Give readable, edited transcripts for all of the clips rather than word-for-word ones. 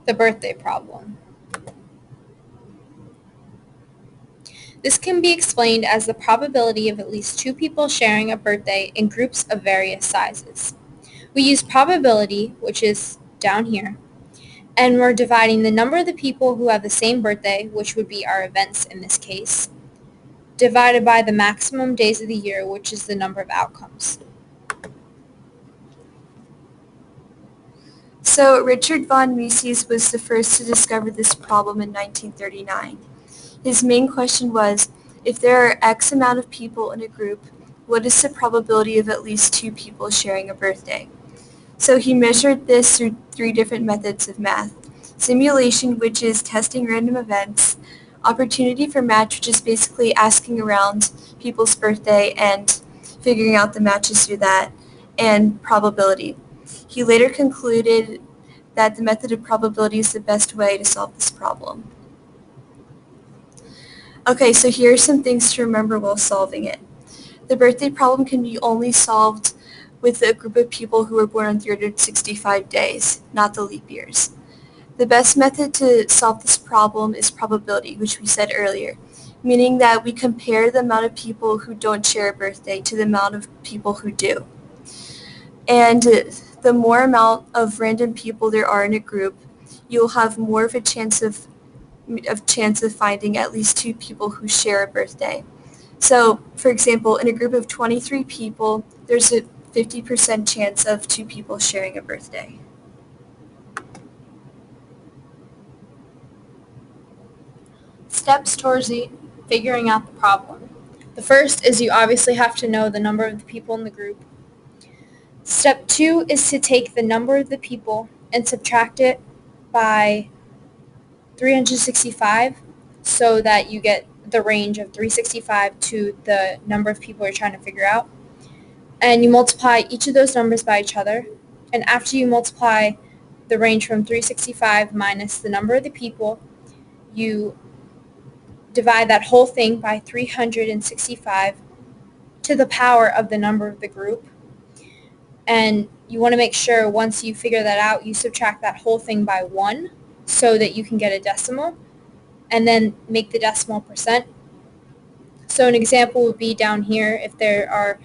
The birthday problem. This can be explained as the probability of at least two people sharing a birthday in groups of various sizes. We use probability, which is down here, and we're dividing the number of the people who have the same birthday, which would be our events in this case, divided by the maximum days of the year, which is the number of outcomes. So Richard von Mises was the first to discover this problem in 1939. His main question was, if there are X amount of people in a group, what is the probability of at least two people sharing a birthday? So he measured this through three different methods of math. Simulation, which is testing random events, opportunity for match, which is basically asking around people's birthday and figuring out the matches through that, and probability. He later concluded that the method of probability is the best way to solve this problem. Okay, so here are some things to remember while solving it. The birthday problem can be only solved with a group of people who were born on 365 days, not the leap years. The best method to solve this problem is probability, which we said earlier, meaning that we compare the amount of people who don't share a birthday to the amount of people who do. And the more amount of random people there are in a group, you'll have more of a chance of finding at least two people who share a birthday. So, for example, in a group of 23 people, there's a 50% chance of two people sharing a birthday. Steps towards figuring out the problem. The first is you obviously have to know the number of the people in the group. Step 2 is to take the number of the people and subtract it by 365 so that you get the range of 365 to the number of people you're trying to figure out. And you multiply each of those numbers by each other. And after you multiply the range from 365 minus the number of the people, you divide that whole thing by 365 to the power of the number of the group. And you want to make sure once you figure that out, you subtract that whole thing by 1 so that you can get a decimal, and then make the decimal percent. So an example would be down here, if there are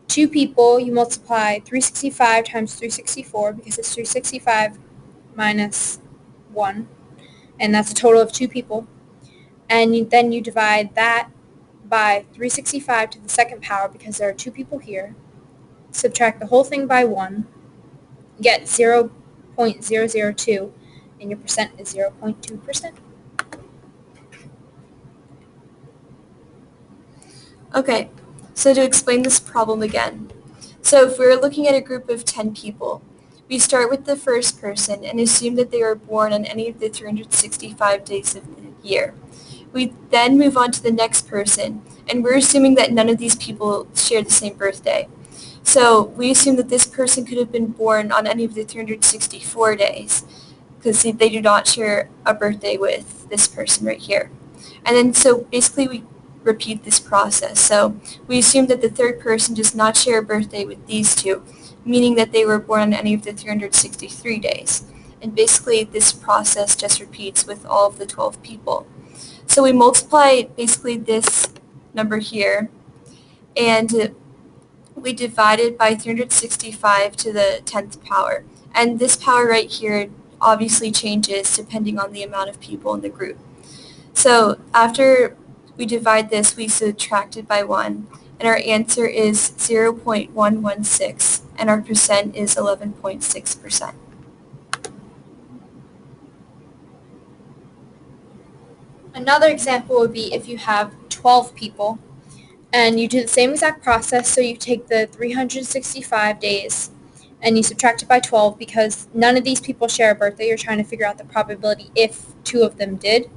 two people, you multiply 365 times 364 because it's 365 minus 1, and that's a total of two people. And then you divide that by 365 to the second power because there are two people here. Subtract the whole thing by 1, get 0.002, and your percent is 0.2%. Okay, so to explain this problem again. So if we're looking at a group of 10 people, we start with the first person and assume that they were born on any of the 365 days of the year. We then move on to the next person, and we're assuming that none of these people share the same birthday. So we assume that this person could have been born on any of the 364 days, because they do not share a birthday with this person right here. And then so basically we repeat this process. So we assume that the third person does not share a birthday with these two, meaning that they were born on any of the 363 days. And basically this process just repeats with all of the 12 people. So we multiply basically this number here, and we divide it by 365 to the 10th power. And this power right here obviously changes depending on the amount of people in the group. So after we divide this, we subtract it by 1, and our answer is 0.116, and our percent is 11.6%. Another example would be if you have 12 people and you do the same exact process. So you take the 365 days and you subtract it by 12 because none of these people share a birthday. You're trying to figure out the probability if two of them did.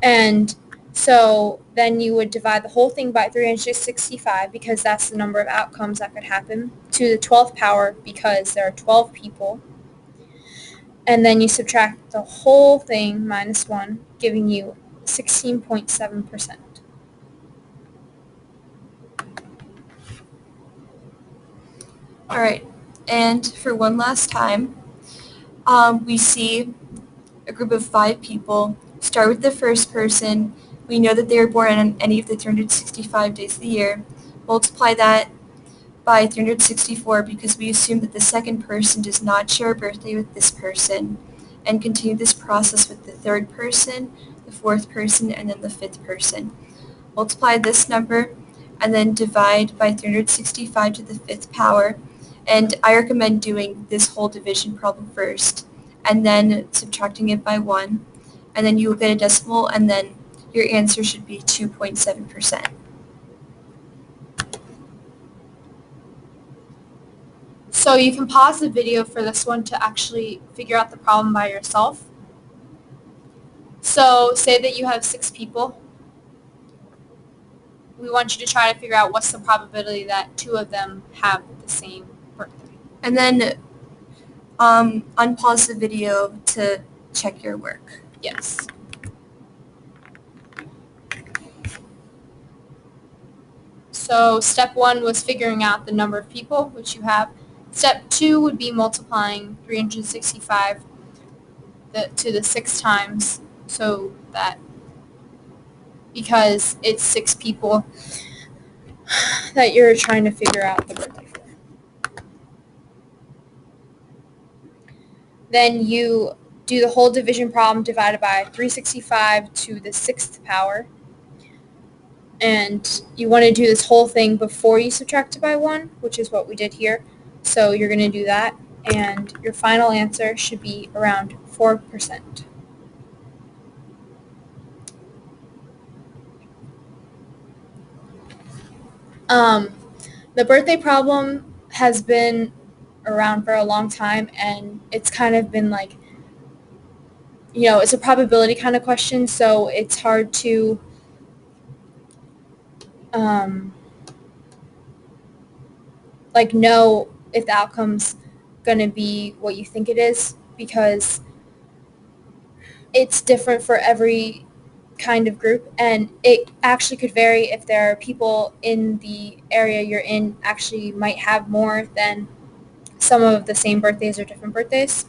And so then you would divide the whole thing by 365 because that's the number of outcomes that could happen, to the 12th power because there are 12 people. And then you subtract the whole thing minus 1, giving you 16.7%. All right, and for one last time, we see a group of 5 people. Start with the first person. We know that they were born on any of the 365 days of the year. Multiply that by 364 because we assume that the second person does not share a birthday with this person, and continue this process with the third person, the fourth person, and then the fifth person. Multiply this number and then divide by 365 to the fifth power. And I recommend doing this whole division problem first and then subtracting it by 1. And then you will get a decimal, and then your answer should be 2.7%. So you can pause the video for this one to actually figure out the problem by yourself. So say that you have 6 people. We want you to try to figure out what's the probability that 2 of them have the same birthday. And then unpause the video to check your work. Yes. So step 1 was figuring out the number of people, which you have. Step 2 would be multiplying 365 to the 6 times, so that because it's 6 people that you're trying to figure out the birthday for. Then you do the whole division problem divided by 365 to the 6th power. And you want to do this whole thing before you subtract it by 1, which is what we did here. So you're going to do that, and your final answer should be around 4%. The birthday problem has been around for a long time, and it's kind of been like, it's a probability kind of question, so it's hard to know if the outcome's going to be what you think it is, because it's different for every kind of group, and it actually could vary if there are people in the area you're in actually might have more than some of the same birthdays or different birthdays.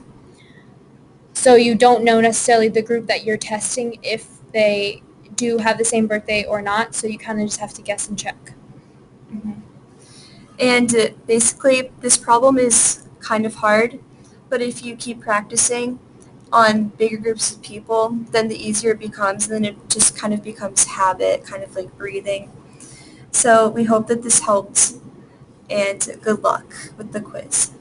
So you don't know necessarily the group that you're testing if they do have the same birthday or not, so you kind of just have to guess and check. Mm-hmm. And basically, this problem is kind of hard, but if you keep practicing on bigger groups of people, then the easier it becomes, and then it just kind of becomes habit, kind of like breathing. So we hope that this helped, and good luck with the quiz.